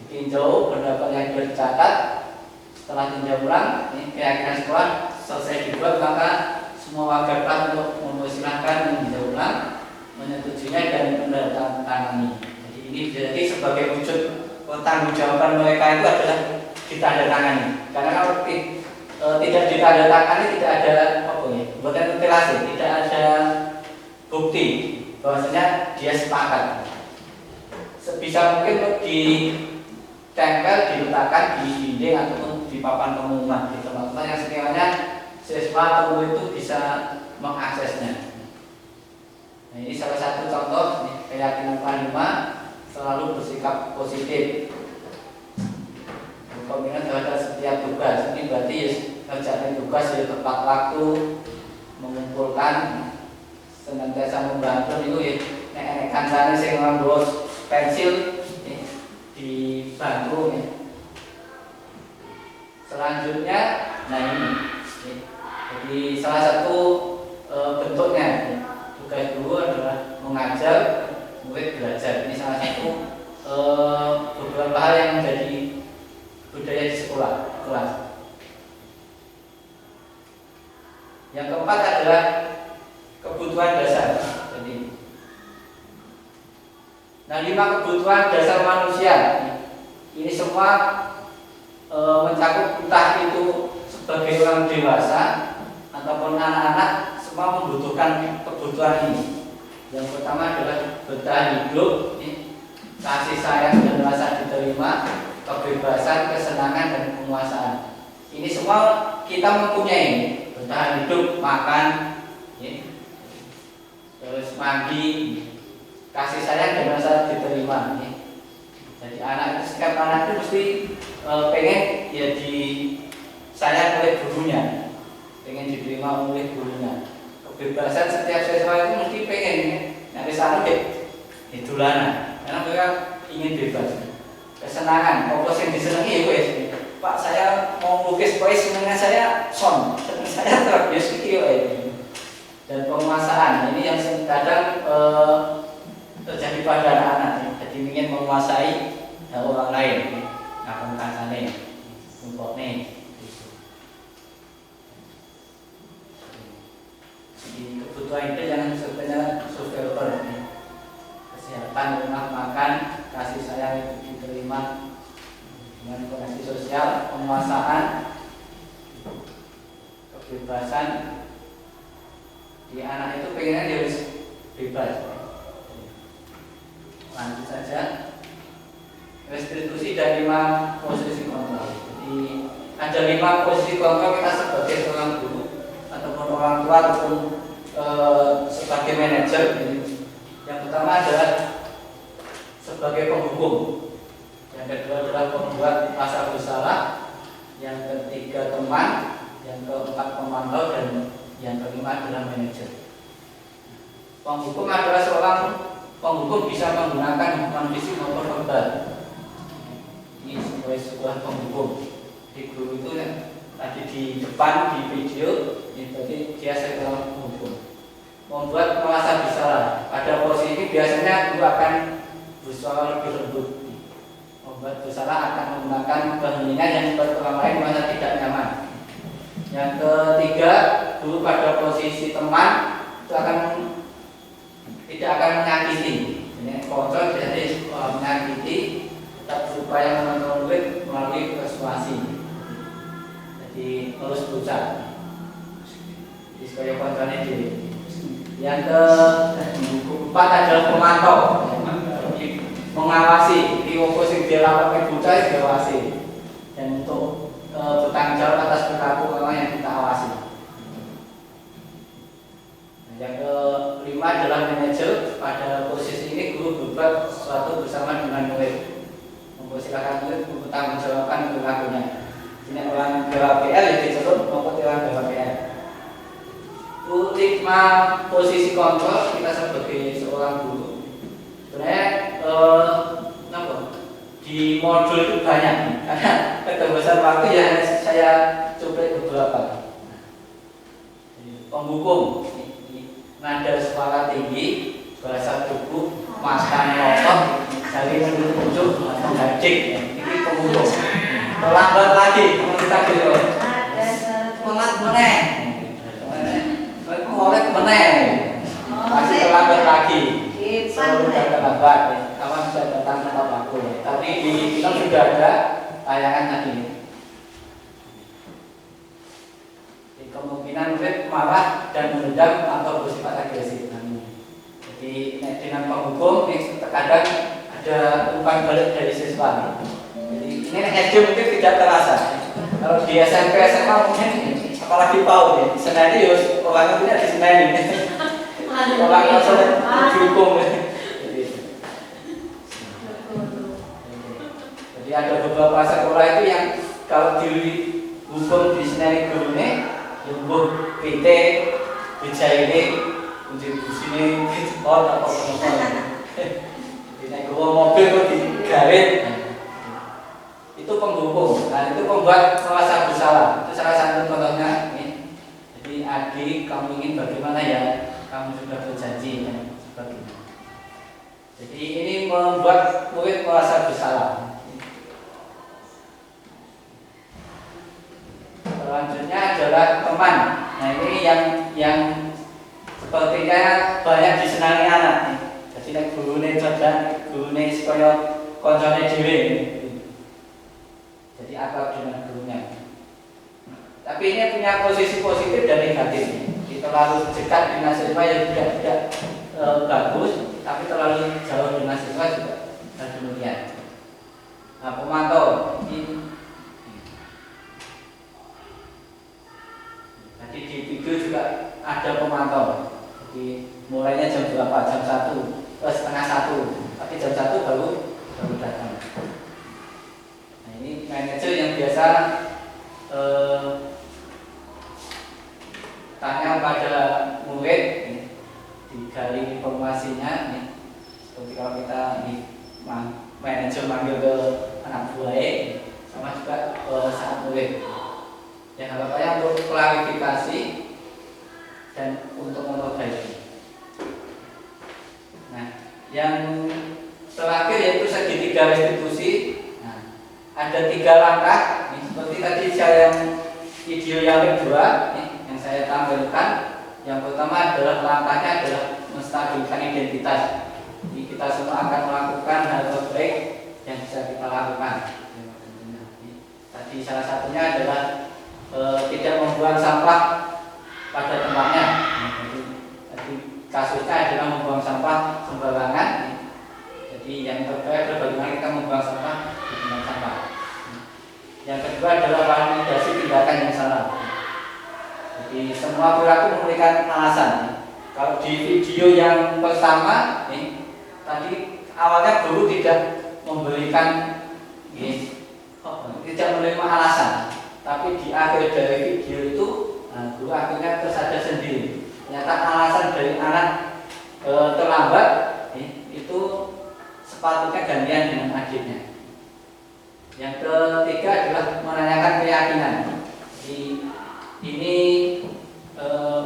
Ditinjau pendapat yang sudah dicatat. Setelah tinjau ulang, keyakinan sekolah selesai dibuat, maka semua warga kelas untuk mempersilahkan meninjau ulang, menyetujuinya dan menandatangani. Jadi ini jadi sebagai wujud pertanggungjawaban mereka itu adalah ditandatangani. Karena kalau tidak ditandatangani tidak ada buatan mutilasi, tidak ada bukti bahwasanya dia sepakat. Sebisa mungkin ditempel, diletakkan di dinding ataupun di papan pengumuman di tempat-tempat yang sekiranya siswa atau murid itu bisa mengaksesnya. Nah, ini salah satu contoh keyakinan panglima selalu bersikap positif. Komitmen terhadap setiap tugas. Ini berarti kerjaan tugas di tepat waktu, mengumpulkan senantiasa membantu itu ya nek kancane sing nganggo pensil dibantu ya. Selanjutnya nah ini ya. Jadi salah satu bentuknya ya. Tugas guru adalah mengajar murid belajar. Ini salah satu beberapa hal yang menjadi budaya di sekolah kelas. Yang keempat adalah kebutuhan dasar. Jadi, nah 5 kebutuhan dasar manusia ini semua mencakup entah itu sebagai orang dewasa ataupun anak-anak, semua membutuhkan kebutuhan ini. Yang pertama adalah bertahan hidup, kasih sayang dan rasa diterima, kebebasan, kesenangan dan penguasaan. Ini semua kita mempunyai. Bertahan hidup, makan, ya. Terus mandi, kasih sayang dan rasa diterima. Ya. Jadi setiap anak itu mesti pengen ya disayang oleh gurunya, pengen diterima oleh gurunya. Kebebasan setiap siswa itu mesti pengen ya. Nanti sana idulana, karena mereka ingin bebas. Kesenangan, fokus yang disenangi ya guys. Pak, saya mau lukis poes, senangnya saya son, senang saya terbius gitu ya. Dan penguasaan ini yang kadang terjadi pada anak-anak ya. Jadi ingin menguasai orang lain, ngapun kancane, untuk nih. Jadi kebutuhan itu yang sebenarnya survival ini. Kesehatan, rumah makan, kasih sayang itu diterima, dengan koneksi sosial, penguasaan, kebebasan. Di anak itu pengennya dia harus bebas. Lanjut saja. Restitusi dan 5 posisi kontrol. Jadi ada 5 posisi kontrol kita sebagai seorang guru ataupun orang tua ataupun sebagai manajer. Yang pertama adalah sebagai penghukum. Yang kedua adalah pembuat rasa bersalah. Yang ketiga teman. Yang keempat pemantau dan yang kelima adalah manajer. Penghukum adalah seorang penghukum bisa menggunakan hukuman fisik maupun verbal. Ini sebagai sebuah penghukum. Di guru itu ya, tadi di depan di video, jadi dia seorang penghukum. Membuat merasa bersalah. Pada posisi ini biasanya guru akan bersuara lebih lembut. Membuat bersalah akan menggunakan keheningan yang membuat orang lain merasa tidak nyaman. Yang ketiga, guru pada posisi teman itu tidak akan menyakiti. Ini kontrol jadi menyakiti, tetap berupaya mengontrol murid melalui persuasi. Jadi terus berusaha. Jadi sebagai kontrolnya diri. Yang keempat adalah pemantau, mengawasi di oposisi dia lakukan bocah diawasi dan untuk bertanggung jawab atas perilaku orang yang kita awasi. Yang kelima adalah manajer. Pada posisi ini guru berbuat sesuatu bersama dengan murid, mempersilahkan murid bertanggung jawabkan perilakunya. Ini orang BWPL yang dicerut maupun orang BWPL. Itu 5 posisi kontrol kita sebagai seorang guru. Sebenarnya di modul itu banyak karena keterbatasan waktu ya saya coba beberapa. Penghukum, nada suara tinggi, bahasa tubuh, makan ngotot, jari menunjuk, mengajik. Ini penghukum. Terlambat lagi, kita gitu. Melat meneh. Molek meneh. Masih terlambat lagi. Selalu terlambat. Kawan bisa datang tepat waktu. Tapi di film sudah ada tayangan tadi. Kemungkinan murid marah dan mendendam atau bersifat agresif. Jadi dengan penghukum terkadang ada umpan balik dari siswa. Jadi ini SD mungkin tidak terasa. Kalau di SMP SMA mungkin apalagi PAUD ya. Senanius orangnya tidak disenani. Orang langsung dihukum. Jadi ada beberapa sekolah itu yang kalau dihukum disenani gurunya, lumbuh PT beja ini kontribusinya cepot apa ini gua mobil kok digarit itu penghubung. Nah itu pembuat merasa bersalah. Itu salah satu contohnya. Jadi adik, kamu ingin bagaimana ya? Kamu sudah berjanji dan sebagainya. Jadi ini membuat murid merasa bersalah. Selanjutnya adalah teman. Nah ini yang sepertinya banyak disenangi anak. Jadi nek gurune cerdas, gurune supaya koncone dhewe. Jadi akrab dengan gurunya. Tapi ini punya posisi positif dan negatif. Terlalu dekat dengan siswa yang tidak bagus, tapi terlalu jauh dengan siswa juga demikian. Nah pemantau ini. Jadi di video juga ada pemantau. Jadi mulainya jam berapa? Jam 1, setengah 1. Tapi jam 1 baru datang. Ini manajer yang biasa tanya pada murid, digali informasinya. Seperti kalau kita manajer manggil ke anak buahnya, sama juga saat murid. Yang harapannya untuk klarifikasi dan untuk memperbaiki. Nah, yang terakhir yaitu segitiga restitusi. Ada 3 langkah, seperti tadi yang video yang kedua yang saya tampilkan. Yang pertama adalah langkahnya adalah menstabilkan identitas. Jadi kita semua akan melakukan hal terbaik yang bisa kita lakukan. Tadi salah satunya adalah tidak membuang sampah pada tempatnya. Jadi kasusnya adalah membuang sampah sembarangan. Jadi yang terbaik adalah bagaimana kita membuang sampah di tempat sampah. Yang kedua adalah validasi tindakan yang salah. Jadi semua perilaku memberikan alasan. Kalau di video yang pertama, tadi awalnya guru tidak memberikan, tidak menerima alasan. Tapi di akhir dari video itu, guru akhirnya tersadar sendiri. Ternyata alasan dari anak terlambat itu sepatutnya gantian dengan adiknya. Yang ketiga adalah menanyakan keyakinan. Jadi ini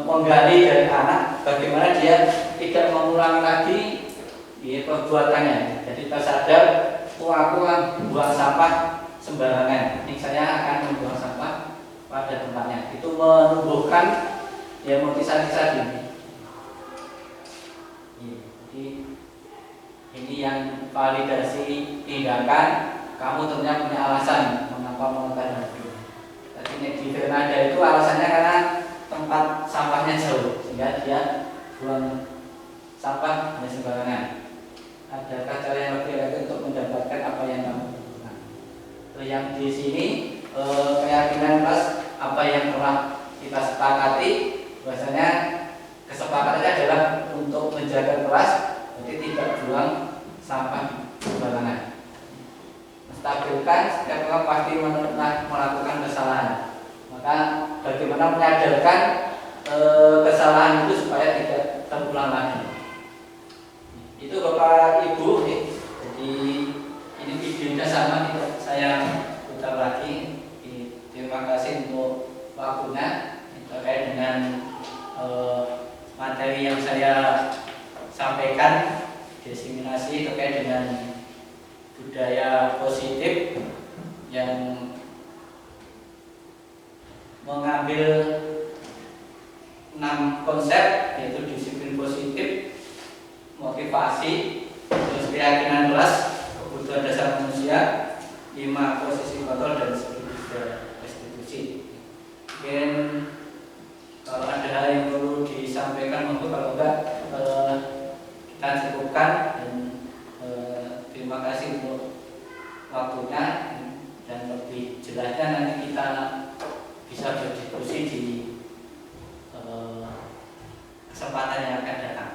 menggali dari anak bagaimana dia tidak mengulangi lagi perbuatannya. Jadi tersadar, aku buang sampah sembarangan. Ini saya akan membuang sampah pada tempatnya. Itu menumbuhkan motivasi tadi. Jadi ini yang validasi tindakan. Kamu ternyata punya alasan mengapa melakukan itu. Tadi di Grenada itu alasannya karena tempat sampahnya jauh, sehingga dia buang sampah hanya sembarangan. Adakah cara yang lebih lagi untuk mendapatkan apa yang kamu butuhkan? Yang di sini keyakinan keras apa yang telah kita sepakati, bahwasanya kesepakatannya adalah untuk menjaga kelas, jadi tidak buang sampah sembarangan. Stabilkan, setiap orang pasti melakukan kesalahan. Maka bagaimana menyadarkan kesalahan itu supaya tidak terulang lagi. Itu Bapak Ibu. Jadi ini videonya sama, tidak saya putar lagi. Terima kasih untuk waktunya terkait dengan materi yang saya sampaikan, diseminasi terkait dengan budaya positif yang mengambil 6 konsep, yaitu disiplin positif, motivasi, terus keyakinan keras, kebutuhan dasar manusia, 5 posisi kontrol, dan segitiga restitusi. Mungkin kalau ada hal yang perlu disampaikan, monggo, kalau enggak kita cukupkan. Dan terima kasih untuk waktunya, dan lebih jelasnya nanti kita bisa berdiskusi di kesempatan yang akan datang.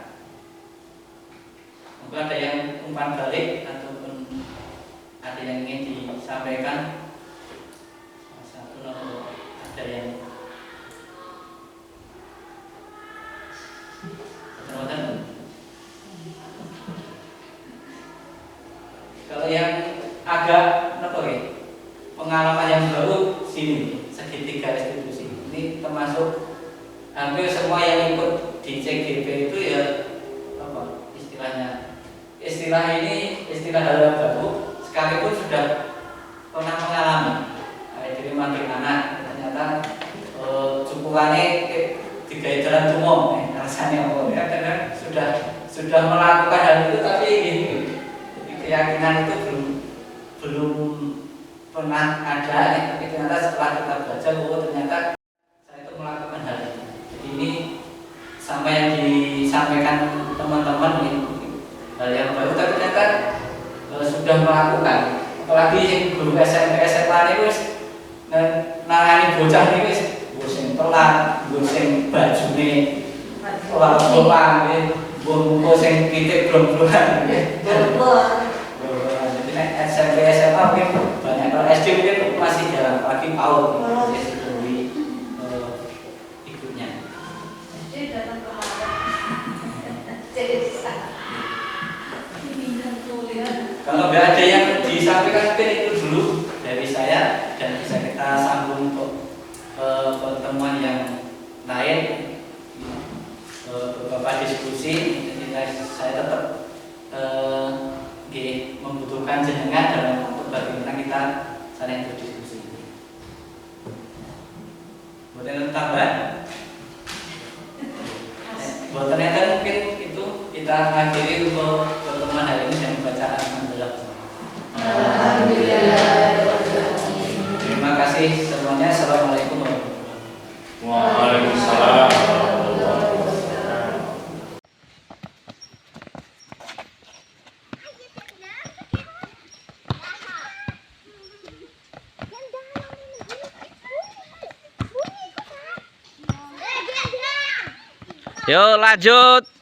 Mungkin ada yang umpan balik ataupun ada yang ingin disampaikan. Satu nomor ada yang pengalaman yang baru sini segitiga restitusi. Ini termasuk hampir semua yang ikut di CGP itu ya istilah ini istilah hal yang baru sekalipun sudah pernah mengalami. Jadi manggil anak ternyata cukupannya tiga jalan umum rasanya ya karena sudah melakukan hal itu tapi ini jadi keyakinan itu belum pernah ada tapi ternyata setelah kita belajar ternyata saya itu melakukan hal itu. Jadi ini sama yang disampaikan teman-teman ini hal yang baru tapi ternyata sudah melakukan. Apalagi yang guru SMP SMA ini nangani bocah ini wis sing telat, sing bajune ora pola nggih, mbok sing pitik blong-blongan nggih. Jadi nek SMP SMA mungkin banyak, kalau SD mungkin masih jarang, apalagi PAUD ikutnya. SD datang ke awal. Kalau nggak ada yang disampaikan mungkin itu dulu dari saya dan bisa kita sambung untuk pertemuan yang lain, beberapa diskusi. Jadi saya tetap membutuhkan jenengan dalam untuk bagaimana kita saling berdiskusi. Buatan tambahan, buatan ternyata mungkin itu kita akhiri untuk pertemuan hari ini dan bacaan alhamdulillah. Terima kasih semuanya. Assalamualaikum warahmatullahi wabarakatuh. Waalaikumsalam. Yo lanjut.